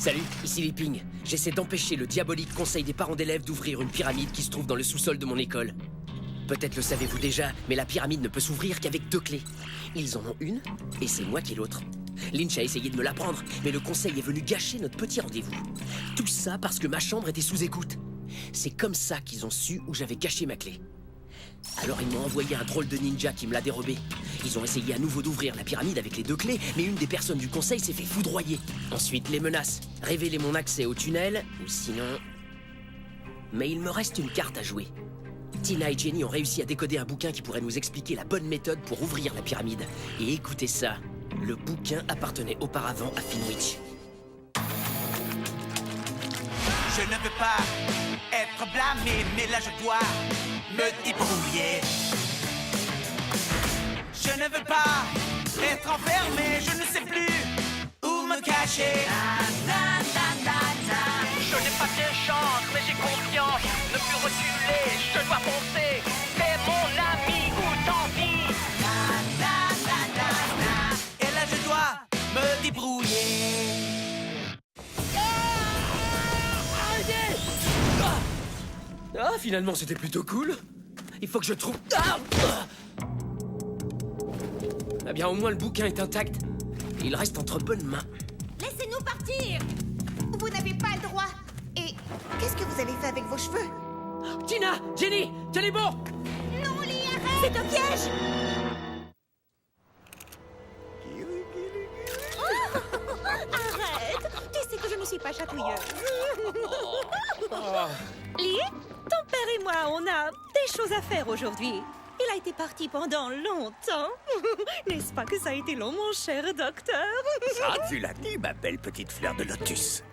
Salut, ici Leaping. J'essaie d'empêcher le diabolique conseil des parents d'élèves d'ouvrir une pyramide qui se trouve dans le sous-sol de mon école. Peut-être le savez-vous déjà, mais la pyramide ne peut s'ouvrir qu'avec 2 clés. Ils en ont une, et c'est moi qui ai l'autre. Lynch a essayé de me l'apprendre, mais le conseil est venu gâcher notre petit rendez-vous. Tout ça parce que ma chambre était sous écoute. C'est comme ça qu'ils ont su où j'avais caché ma clé. Alors ils m'ont envoyé un drôle de ninja qui me l'a dérobé. Ils ont essayé à nouveau d'ouvrir la pyramide avec les 2 clés, mais une des personnes du conseil s'est fait foudroyer. Ensuite, les menaces. Révéler mon accès au tunnel, ou sinon... Mais il me reste une carte à jouer. Tina et Jenny ont réussi à décoder un bouquin qui pourrait nous expliquer la bonne méthode pour ouvrir la pyramide. Et écoutez ça, le bouquin appartenait auparavant à Finwich. Je ne veux pas être blâmé, mais là je dois me débrouiller. Je ne veux pas être enfermé, je ne sais plus où me cacher. Je n'ai pas de chance, mais j'ai confiance. Ne plus reculer, je dois foncer. Fais mon ami ou tant pis. Et là je dois me débrouiller. Ah, finalement, c'était plutôt cool. Il faut que je trouve... Eh bien, au moins, le bouquin est intact. Il reste entre bonnes mains. Laissez-nous partir! Vous n'avez pas le droit. Et qu'est-ce que vous avez fait avec vos cheveux? Tina! Jenny! Tenez bon! Non, Lee, arrête! C'est un piège! Arrête! Tu sais que je ne suis pas chatouilleuse. Lee, ton père et moi, on a des choses à faire aujourd'hui. Il a été parti pendant longtemps. N'est-ce pas que ça a été long, mon cher docteur? Ça, tu l'as dit, ma belle petite fleur de lotus.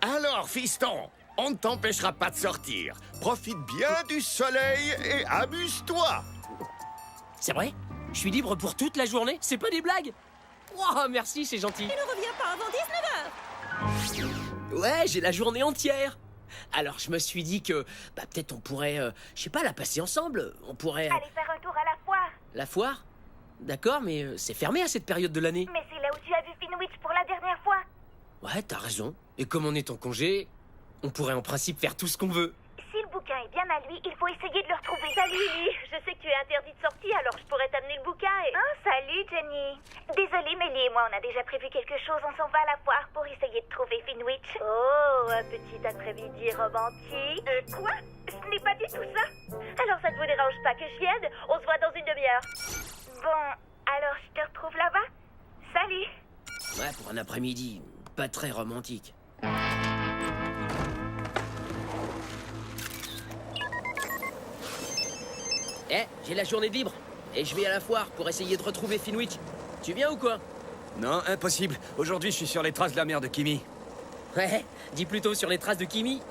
Alors, fiston, on ne t'empêchera pas de sortir. Profite bien du soleil et amuse-toi. C'est vrai? Je suis libre pour toute la journée? C'est pas des blagues? Wow, merci, c'est gentil. Il ne revient pas avant 19h. Ouais, j'ai la journée entière. Alors, je me suis dit que... peut-être on pourrait... je sais pas, la passer ensemble. On pourrait... Allez faire un tour à la foire. La foire? D'accord, mais c'est fermé à cette période de l'année. Mais c'est là où tu as vu Finwich pour la dernière fois. Ouais, t'as raison. Et comme on est en congé, on pourrait en principe faire tout ce qu'on veut. Si le bouquin est bien à lui, il faut essayer de le retrouver. Salut, Lily. Je sais que tu es interdit de sortie, alors je pourrais t'amener le bouquin et... Ah, salut, Jenny. Désolée, mais Lily et moi, on a déjà prévu quelque chose. On s'en va à la foire pour essayer de trouver Finwich. Oh, un petit après-midi romantique. Quoi? Ce n'est pas du tout ça. Alors, ça ne vous dérange pas que je vienne? On se voit dans une demi-heure. Bon, alors je te retrouve là-bas. Salut. Ouais, pour un après-midi, pas très romantique. J'ai la journée de libre. Et je vais à la foire pour essayer de retrouver Finwich. Tu viens ou quoi? Non, impossible. Aujourd'hui, je suis sur les traces de la mère de Kimi. Ouais, dis plutôt sur les traces de Kimi.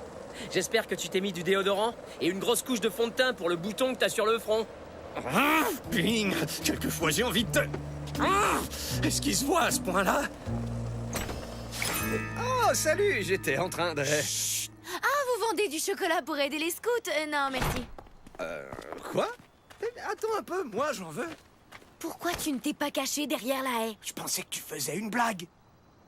J'espère que tu t'es mis du déodorant et une grosse couche de fond de teint pour le bouton que t'as sur le front. Bing! Quelquefois, j'ai envie de te... Est-ce qu'il se voit à ce point-là? Oh, salut! J'étais en train de... Ah, vous vendez du chocolat pour aider les scouts? Non, merci. Quoi? Attends un peu, moi, j'en veux. Pourquoi tu ne t'es pas caché derrière la haie? Je pensais que tu faisais une blague.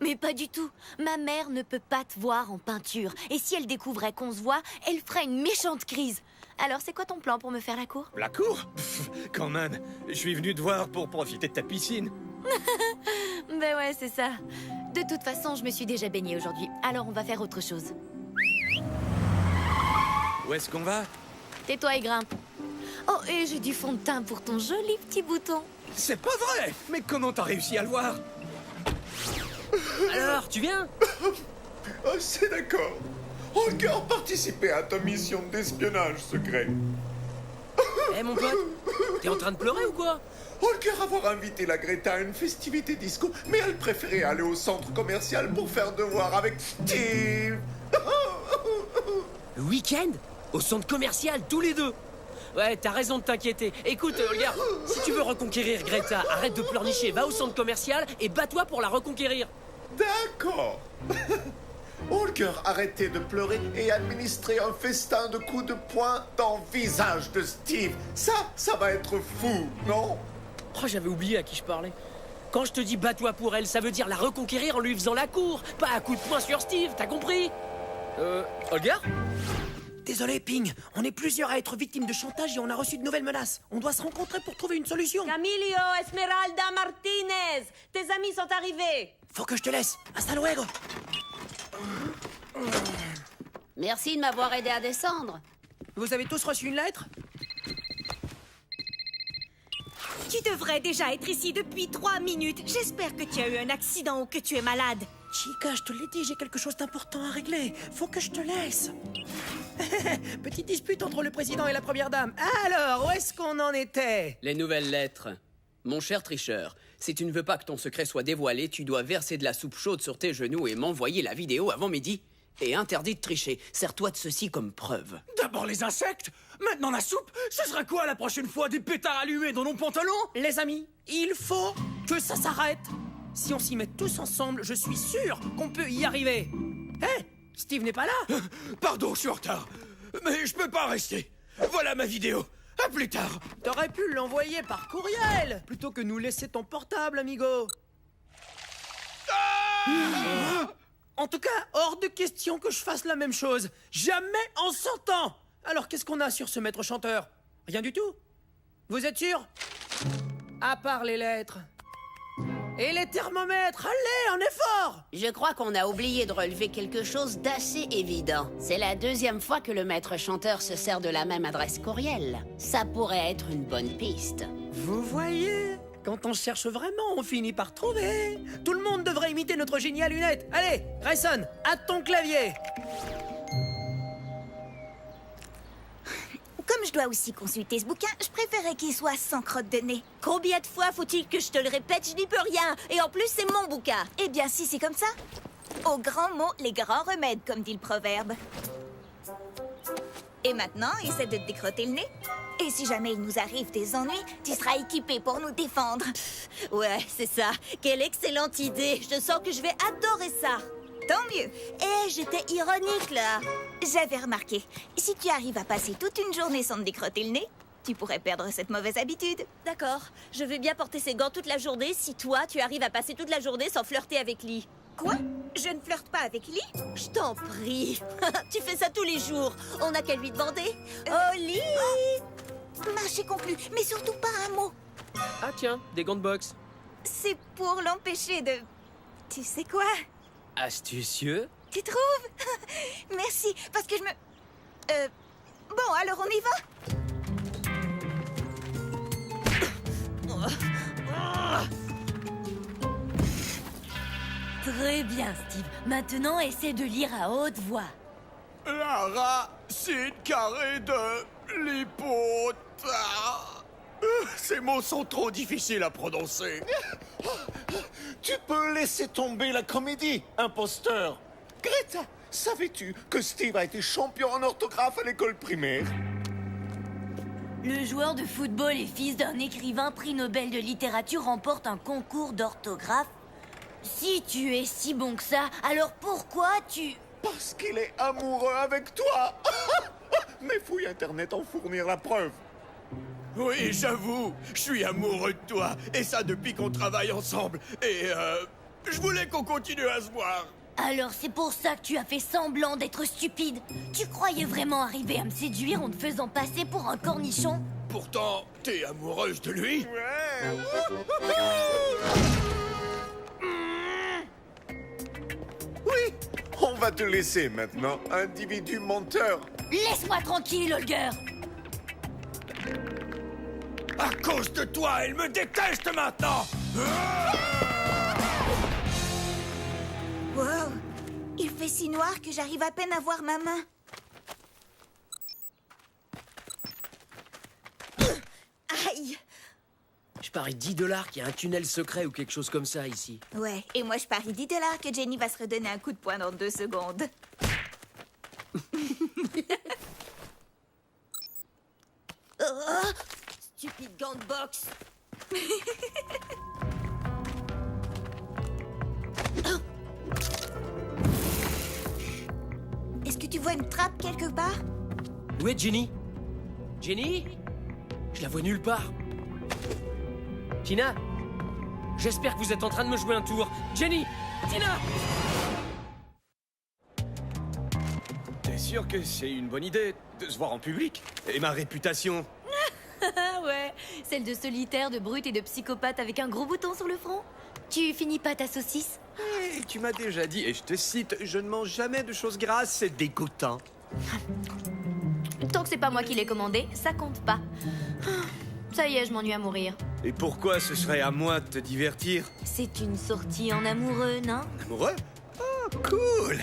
Mais pas du tout. Ma mère ne peut pas te voir en peinture. Et si elle découvrait qu'on se voit, elle ferait une méchante crise. Alors, c'est quoi ton plan pour me faire la cour? La cour? Quand même. Je suis venu te voir pour profiter de ta piscine. Ben ouais, c'est ça. De toute façon, je me suis déjà baignée aujourd'hui. Alors, on va faire autre chose. Où est-ce qu'on va? Tais-toi et grimpe. Oh, et j'ai du fond de teint pour ton joli petit bouton. C'est pas vrai! Mais comment t'as réussi à le voir? Alors, tu viens? Ah, c'est d'accord. Holger participait à ta mission d'espionnage secret. Mon pote, t'es en train de pleurer ou quoi? Holger avoir invité la Greta à une festivité disco, mais elle préférait aller au centre commercial pour faire devoir avec Steve. Le week-end? Au centre commercial, tous les deux? Ouais, t'as raison de t'inquiéter. Écoute, Holger, si tu veux reconquérir Greta, arrête de pleurnicher, va au centre commercial et bats-toi pour la reconquérir. D'accord. Holger arrêtait de pleurer et administrait un festin de coups de poing dans le visage de Steve. Ça va être fou, non? Oh, j'avais oublié à qui je parlais. Quand je te dis bats-toi pour elle, ça veut dire la reconquérir en lui faisant la cour, pas à coup de poing sur Steve, t'as compris? Olga? Désolé, Ping. On est plusieurs à être victimes de chantage et on a reçu de nouvelles menaces. On doit se rencontrer pour trouver une solution. Camilio, Esmeralda, Martinez, tes amis sont arrivés. Faut que je te laisse. Hasta luego. Merci de m'avoir aidé à descendre. Vous avez tous reçu une lettre? Tu devrais déjà être ici depuis 3 minutes. J'espère que tu as eu un accident ou que tu es malade. Chica, je te l'ai dit, j'ai quelque chose d'important à régler. Faut que je te laisse. Petite dispute entre le président et la première dame. Alors, où est-ce qu'on en était? Les nouvelles lettres. Mon cher tricheur, si tu ne veux pas que ton secret soit dévoilé, tu dois verser de la soupe chaude sur tes genoux et m'envoyer la vidéo avant midi. Et interdit de tricher. Sers-toi de ceci comme preuve. D'abord les insectes, maintenant la soupe. Ce sera quoi la prochaine fois? Des pétards allumés dans nos pantalons? Les amis, il faut que ça s'arrête. Si on s'y met tous ensemble, je suis sûr qu'on peut y arriver. Hé, Steve n'est pas là. Pardon, je suis en retard. Mais je peux pas rester. Voilà ma vidéo. À plus tard. T'aurais pu l'envoyer par courriel, plutôt que nous laisser ton portable, amigo. En tout cas, hors de question que je fasse la même chose. Jamais en 100 ans. Alors, qu'est-ce qu'on a sur ce maître chanteur? Rien du tout. Vous êtes sûr? À part les lettres. Et les thermomètres, allez, un effort! Je crois qu'on a oublié de relever quelque chose d'assez évident. C'est la 2e fois que le maître chanteur se sert de la même adresse courriel. Ça pourrait être une bonne piste. Vous voyez? Quand on cherche vraiment, on finit par trouver. Tout le monde devrait imiter notre génie à lunettes. Allez, Grayson, à ton clavier. Comme je dois aussi consulter ce bouquin, je préférais qu'il soit sans crotte de nez. Combien de fois faut-il que je te le répète? Je n'y peux rien. Et en plus, c'est mon bouquin. Eh bien, si c'est comme ça. Aux grands mots, les grands remèdes, comme dit le proverbe. Et maintenant, essaie de te décrotter le nez. Et si jamais il nous arrive des ennuis, tu seras équipé pour nous défendre. Ouais, c'est ça. Quelle excellente idée. Je sens que je vais adorer ça. Tant mieux. Eh, j'étais ironique, là. J'avais remarqué. Si tu arrives à passer toute une journée sans te décrotter le nez, tu pourrais perdre cette mauvaise habitude. D'accord. Je vais bien porter ces gants toute la journée si toi, tu arrives à passer toute la journée sans flirter avec Lee. Quoi? Je ne flirte pas avec Lee? Je t'en prie. Tu fais ça tous les jours. On n'a qu'à lui demander. Oh, Lee! Marché conclu, mais surtout pas un mot. Ah tiens, des gants de boxe. C'est pour l'empêcher de... Tu sais quoi? Astucieux. Tu trouves? Merci, parce que je me... Bon, alors on y va? Très bien, Steve. Maintenant, essaie de lire à haute voix. La racine carrée de l'hypothèse. Ces mots sont trop difficiles à prononcer. Tu peux laisser tomber la comédie, imposteur. Greta, savais-tu que Steve a été champion en orthographe à l'école primaire? Le joueur de football et fils d'un écrivain prix Nobel de littérature remporte un concours d'orthographe. Si tu es si bon que ça, alors pourquoi tu... Parce qu'il est amoureux avec toi. Mes fouilles internet en fournirent la preuve. Oui, j'avoue, je suis amoureux de toi. Et ça depuis qu'on travaille ensemble. Et je voulais qu'on continue à se voir. Alors c'est pour ça que tu as fait semblant d'être stupide. Tu croyais vraiment arriver à me séduire en te faisant passer pour un cornichon? Pourtant, t'es amoureuse de lui? Oui, on va te laisser maintenant, individu menteur. Laisse-moi tranquille, Holger. À cause de toi, elle me déteste maintenant. Wow, il fait si noir que j'arrive à peine à voir ma main. Aïe! Je parie $10 qu'il y a un tunnel secret ou quelque chose comme ça ici. Ouais, et moi je parie $10 que Jenny va se redonner un coup de poing dans 2 secondes. Oh, stupide gant de boxe. Est-ce que tu vois une trappe quelque part? Où est Jenny? Jenny? Je la vois nulle part. Tina? J'espère que vous êtes en train de me jouer un tour. Jenny! Tina! T'es sûr que c'est une bonne idée de se voir en public? Et ma réputation? Ah ouais, celle de solitaire, de brute et de psychopathe avec un gros bouton sur le front. Tu finis pas ta saucisse? Hey, tu m'as déjà dit, et je te cite, je ne mange jamais de choses grasses, c'est dégoûtant. Tant que c'est pas moi qui l'ai commandé, ça compte pas. Ça y est, je m'ennuie à mourir. Et pourquoi ce serait à moi de te divertir? C'est une sortie en amoureux, non? Amoureux? Oh, cool!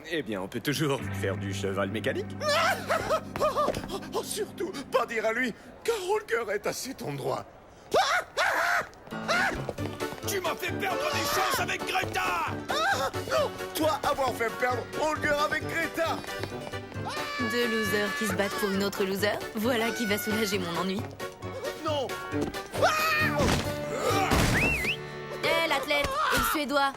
Eh bien, on peut toujours faire du cheval mécanique. Oh, surtout, pas dire à lui, car Holger est à cet endroit. Tu m'as fait perdre des chances avec Greta! Non, toi avoir fait perdre Holger avec Greta. Deux losers qui se battent pour une autre loser. Voilà qui va soulager mon ennui. Non. Hé, l'athlète et le suédois.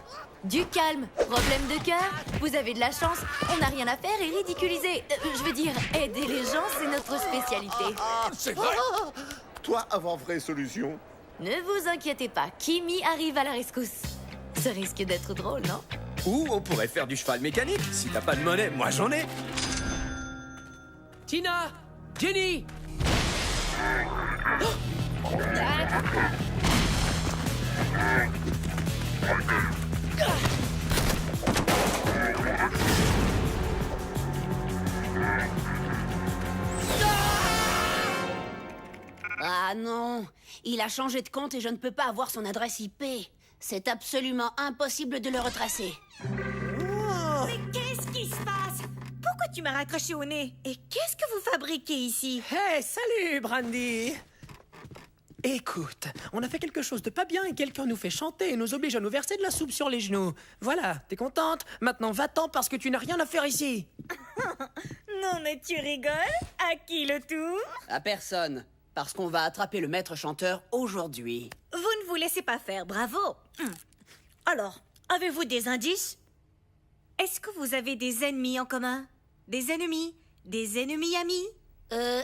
Du calme, problème de cœur. Vous avez de la chance, on n'a rien à faire et ridiculiser. Je veux dire, aider les gens, c'est notre spécialité. C'est vrai! Toi avoir vraie solution. Ne vous inquiétez pas, Kimi arrive à la rescousse. Ça risque d'être drôle, non? Ou on pourrait faire du cheval mécanique. Si t'as pas de monnaie, moi j'en ai. Tina! Jenny! Ah non, il a changé de compte et je ne peux pas avoir son adresse IP. C'est absolument impossible de le retracer. Mais qu'est-ce qui se passe? Pourquoi tu m'as raccroché au nez? Et qu'est-ce que vous fabriquez ici? Hey, salut, Brandy! Écoute, on a fait quelque chose de pas bien et quelqu'un nous fait chanter et nous oblige à nous verser de la soupe sur les genoux. Voilà, t'es contente? Maintenant va-t'en parce que tu n'as rien à faire ici. Non mais tu rigoles? À qui le tour? À personne, parce qu'on va attraper le maître chanteur aujourd'hui. Vous ne vous laissez pas faire, bravo. Alors, avez-vous des indices? Est-ce que vous avez des ennemis en commun? Des ennemis? Des ennemis amis?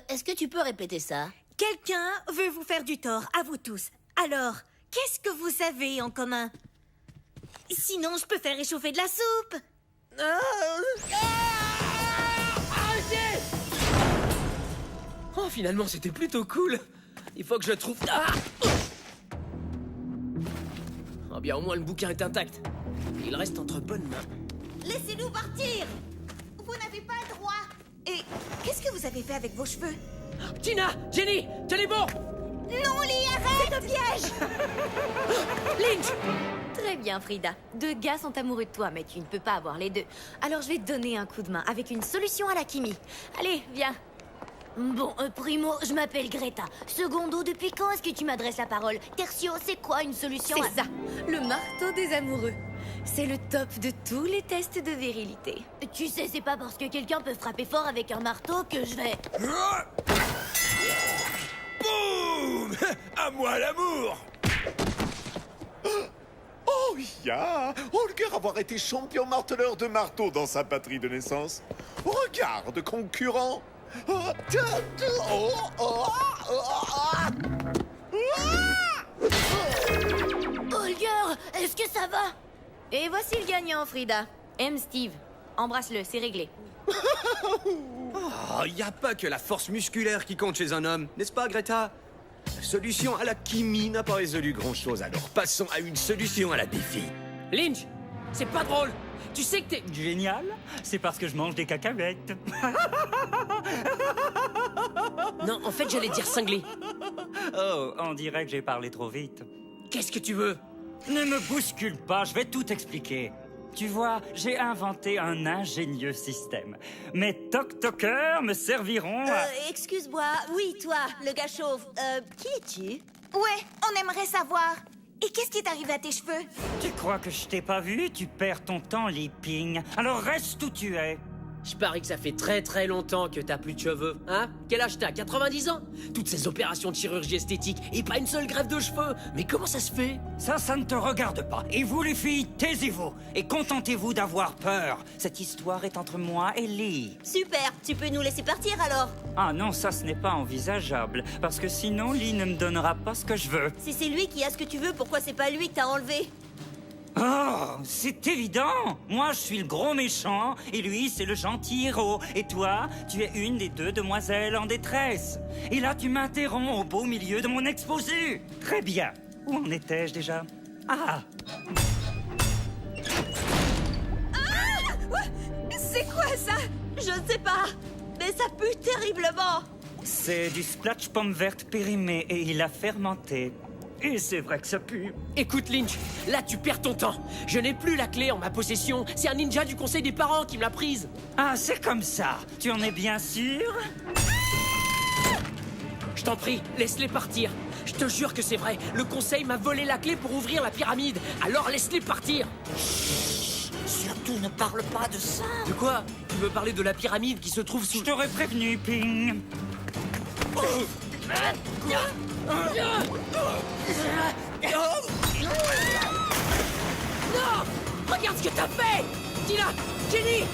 Est-ce que tu peux répéter ça? Quelqu'un veut vous faire du tort, à vous tous. Alors, qu'est-ce que vous avez en commun? Sinon, je peux faire réchauffer de la soupe. Oh, finalement, c'était plutôt cool. Il faut que je trouve... Ah! Oh bien, au moins, le bouquin est intact. Il reste entre bonnes mains. Laissez-nous partir. Vous n'avez pas le droit. Et qu'est-ce que vous avez fait avec vos cheveux? Tina! Jenny! Tenez bon! Non, Lee, arrête! C'est un piège! Lynch! Très bien, Frida. Deux gars sont amoureux de toi, mais tu ne peux pas avoir les deux. Alors je vais te donner un coup de main avec une solution à la Kimi. Allez, viens. Bon, primo, je m'appelle Greta. Secondo, depuis quand est-ce que tu m'adresses la parole? Tertio, c'est quoi une solution? C'est ça, le marteau des amoureux. C'est le top de tous les tests de virilité. Tu sais, c'est pas parce que quelqu'un peut frapper fort avec un marteau que je vais... Boum! À moi l'amour! Oh, ya! Holger avoir été champion marteleur de marteau dans sa patrie de naissance. Regarde, concurrent! Holger, est-ce que ça va? Et voici le gagnant, Frida. M. Steve. Embrasse-le, c'est réglé. Oh, y a pas que la force musculaire qui compte chez un homme, n'est-ce pas, Greta? La solution à la Kimi n'a pas résolu grand-chose, alors passons à une solution à la défi. Lynch! C'est pas drôle! Tu sais que t'es... Génial, c'est parce que je mange des cacahuètes. Non, en fait, j'allais dire cinglé. Oh, on dirait que j'ai parlé trop vite. Qu'est-ce que tu veux? Ne me bouscule pas, je vais tout expliquer. Tu vois, j'ai inventé un ingénieux système. Mes toc-tockers me serviront à... Excuse-moi, oui, toi, le gars chauve. Qui es-tu? Ouais, on aimerait savoir. Et qu'est-ce qui est arrivé à tes cheveux? Tu crois que je t'ai pas vu? Tu perds ton temps, Li Ping. Alors reste où tu es. Je parie que ça fait très très longtemps que t'as plus de cheveux, hein? Quel âge t'as? 90 ans? Toutes ces opérations de chirurgie esthétique et pas une seule greffe de cheveux! Mais comment ça se fait? Ça ne te regarde pas. Et vous, les filles, taisez-vous. Et contentez-vous d'avoir peur. Cette histoire est entre moi et Lee. Super, tu peux nous laisser partir alors? Ah non, ça ce n'est pas envisageable. Parce que sinon, Lee ne me donnera pas ce que je veux. Si c'est lui qui a ce que tu veux, pourquoi c'est pas lui que t'as enlevé? Oh, c'est évident. Moi, je suis le gros méchant, et lui, c'est le gentil héros. Et toi, tu es une des deux demoiselles en détresse. Et là, tu m'interromps au beau milieu de mon exposé. Très bien. Où en étais-je déjà? Ah! C'est quoi ça? Je ne sais pas, mais ça pue terriblement. C'est du splash pomme verte périmé, et il a fermenté. Et c'est vrai que ça pue. Écoute, Lynch, là tu perds ton temps. Je n'ai plus la clé en ma possession. C'est un ninja du conseil des parents qui me l'a prise. Ah, c'est comme ça. Tu en es bien sûr? Je t'en prie, laisse-les partir. Je te jure que c'est vrai. Le conseil m'a volé la clé pour ouvrir la pyramide. Alors laisse-les partir. Surtout ne parle pas de ça. De quoi? Tu veux parler de la pyramide qui se trouve sous... Je t'aurais prévenu, Ping. Non! Regarde ce que t'as fait! Tina! Jenny!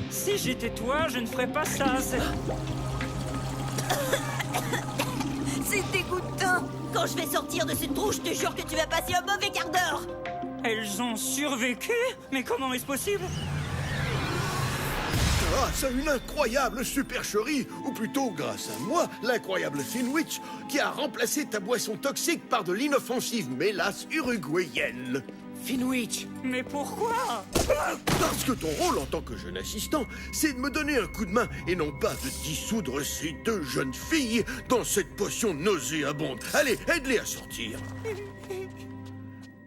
Si j'étais toi, je ne ferais pas ça. C'est dégoûtant. Quand je vais sortir de cette trou, je te jure que tu vas passer un mauvais quart d'heure. Elles ont survécu? Mais comment est-ce possible? Grâce à une incroyable supercherie, ou plutôt grâce à moi, l'incroyable Finwich, qui a remplacé ta boisson toxique par de l'inoffensive mélasse uruguayenne. Finwich! Mais pourquoi? Parce que ton rôle en tant que jeune assistant, c'est de me donner un coup de main et non pas de dissoudre ces deux jeunes filles dans cette potion nauséabonde. Allez, aide-les à sortir.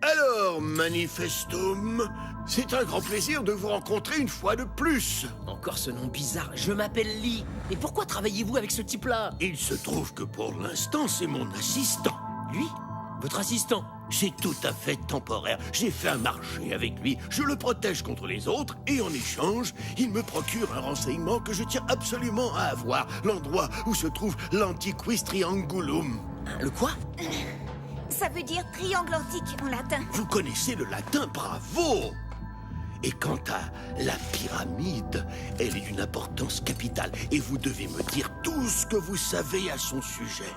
Alors, Manifestum, c'est un grand plaisir de vous rencontrer une fois de plus. Encore ce nom bizarre, je m'appelle Lee. Et pourquoi travaillez-vous avec ce type-là? Il se trouve que pour l'instant, c'est mon assistant. Lui? Votre assistant? C'est tout à fait temporaire. J'ai fait un marché avec lui. Je le protège contre les autres et en échange, il me procure un renseignement que je tiens absolument à avoir. L'endroit où se trouve l'Antiquis Triangulum. Le quoi? Ça veut dire triangle antique en latin. Vous connaissez le latin, bravo! Et quant à la pyramide, elle est d'une importance capitale et vous devez me dire tout ce que vous savez à son sujet.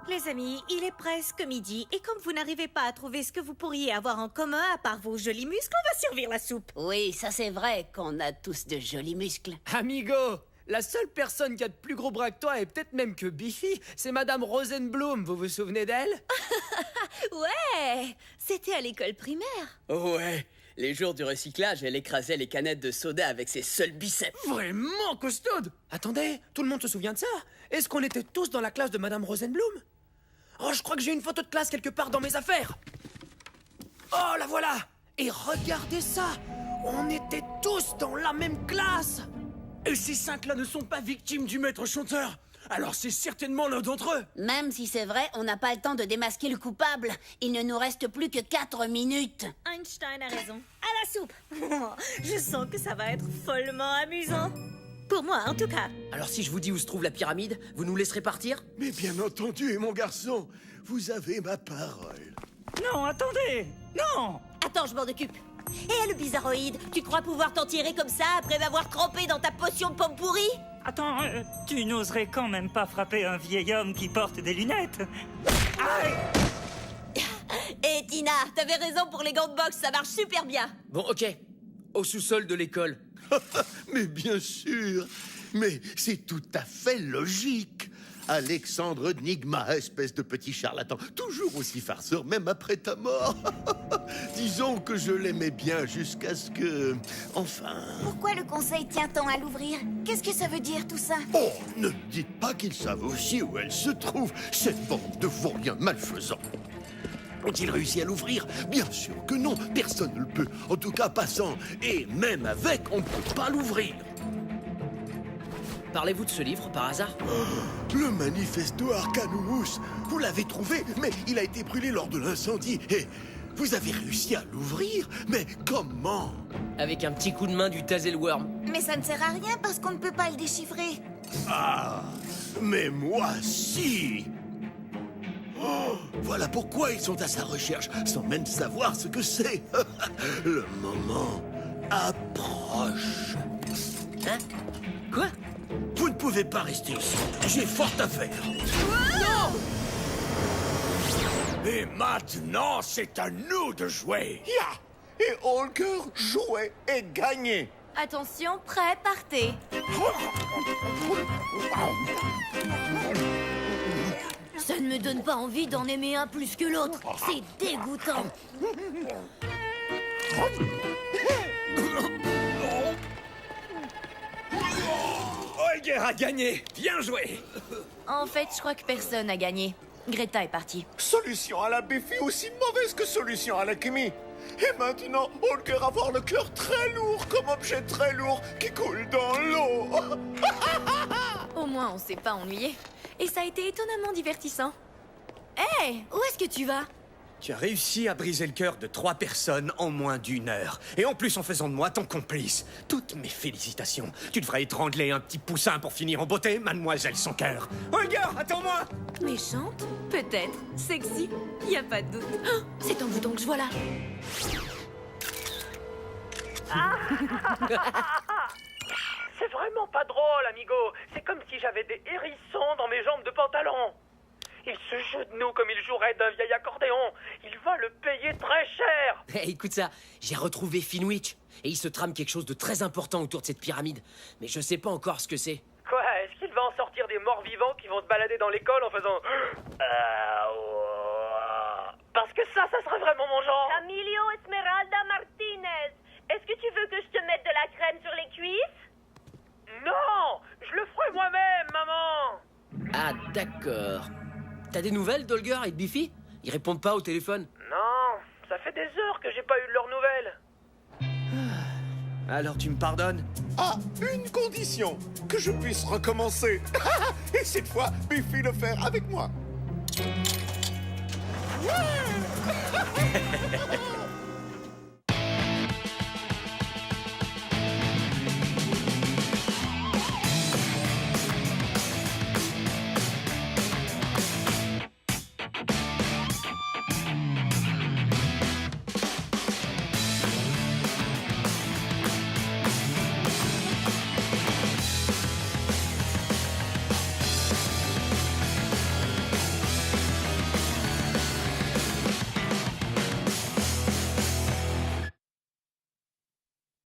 Les amis, il est presque midi, et comme vous n'arrivez pas à trouver ce que vous pourriez avoir en commun à part vos jolis muscles, on va servir la soupe. Oui, ça c'est vrai qu'on a tous de jolis muscles. Amigo, la seule personne qui a de plus gros bras que toi, et peut-être même que Biffy, c'est Madame Rosenblum, vous vous souvenez d'elle? Ouais, c'était à l'école primaire. Ouais, les jours du recyclage, elle écrasait les canettes de soda avec ses seuls biceps. Vraiment costaude! Attendez, tout le monde se souvient de ça? Est-ce qu'on était tous dans la classe de Madame Rosenblum? Oh, je crois que j'ai une photo de classe quelque part dans mes affaires. Oh, la voilà! Et regardez ça! On était tous dans la même classe! Et ces cinq-là ne sont pas victimes du maître chanteur. Alors c'est certainement l'un d'entre eux. Même si c'est vrai, on n'a pas le temps de démasquer le coupable. Il ne nous reste plus que 4 minutes. Einstein a raison. À la soupe. Je sens que ça va être follement amusant. Pour moi, en tout cas. Alors si je vous dis où se trouve la pyramide, vous nous laisserez partir? Mais bien entendu, mon garçon, vous avez ma parole. Non, attendez! Non! Attends, je m'en occupe. Et le bizarroïde, tu crois pouvoir t'en tirer comme ça après m'avoir trempé dans ta potion de pomme pourrie? Attends, tu n'oserais quand même pas frapper un vieil homme qui porte des lunettes? Aïe! Et Tina, t'avais raison pour les gants de boxe, ça marche super bien. Bon, ok. Au sous-sol de l'école. Mais bien sûr, mais c'est tout à fait logique. Alexandre Nigma, espèce de petit charlatan, toujours aussi farceur, même après ta mort. Disons que je l'aimais bien jusqu'à ce que... Enfin... Pourquoi le conseil tient tant à l'ouvrir? Qu'est-ce que ça veut dire tout ça? Oh, ne dites pas qu'ils savent aussi où elle se trouve, cette bande de vauriens malfaisants. Ont-ils réussi à l'ouvrir? Bien sûr que non, personne ne le peut. En tout cas, pas sans. Et même avec, on ne peut pas l'ouvrir. Parlez-vous de ce livre, par hasard? Le Manifesto Arcanus. Vous l'avez trouvé, mais il a été brûlé lors de l'incendie. Et Vous avez réussi à l'ouvrir? Mais comment? Avec un petit coup de main du Tazelworm. Mais ça ne sert à rien parce qu'on ne peut pas le déchiffrer. Ah, mais moi, si! Oh, voilà pourquoi ils sont à sa recherche, sans même savoir ce que c'est. Le moment approche. Hein? Quoi? Vous ne pouvez pas rester ici. J'ai fort à faire. Non! Et maintenant, c'est à nous de jouer. Ya! Et Holger jouait et gagnait. Attention, prêt, partez. Ça ne me donne pas envie d'en aimer un plus que l'autre. C'est dégoûtant. Holger a gagné. Bien joué. En fait, je crois que personne n'a gagné. Greta est partie. Solution à la Biffy aussi mauvaise que solution à la Kimi. Et maintenant, Holger va avoir le cœur très lourd, comme objet très lourd qui coule dans l'eau. Au moins, on s'est pas ennuyé. Et ça a été étonnamment divertissant. Hé, où est-ce que tu vas? Tu as réussi à briser le cœur de 3 personnes en moins d'1 heure. Et en plus en faisant de moi ton complice. Toutes mes félicitations. Tu devrais étrangler un petit poussin pour finir en beauté, mademoiselle sans cœur. Holger, attends-moi! Méchante? Peut-être. Sexy? Y a pas de doute. Oh, c'est un bouton que je vois là. C'est vraiment pas drôle, amigo. C'est comme si j'avais des hérissons dans mes jambes de pantalon. Il se genoue comme il jouerait d'un vieil accordéon. Il va le payer très cher. Hey, écoute ça, j'ai retrouvé Finwich. Et il se trame quelque chose de très important autour de cette pyramide. Mais je sais pas encore ce que c'est. Quoi, est-ce qu'il va en sortir des morts vivants qui vont se balader dans l'école en faisant... Parce que ça serait vraiment mon genre. Emilio Esmeralda Martinez, est-ce que tu veux que je te mette de la crème sur les cuisses? Non, je le ferai moi-même, maman. Ah, d'accord. T'as des nouvelles d'Holger et de Biffy? Ils répondent pas au téléphone. Non, ça fait des heures que j'ai pas eu de leurs nouvelles. Alors tu me pardonnes? À une condition, que je puisse recommencer. Et cette fois, Biffy le faire avec moi.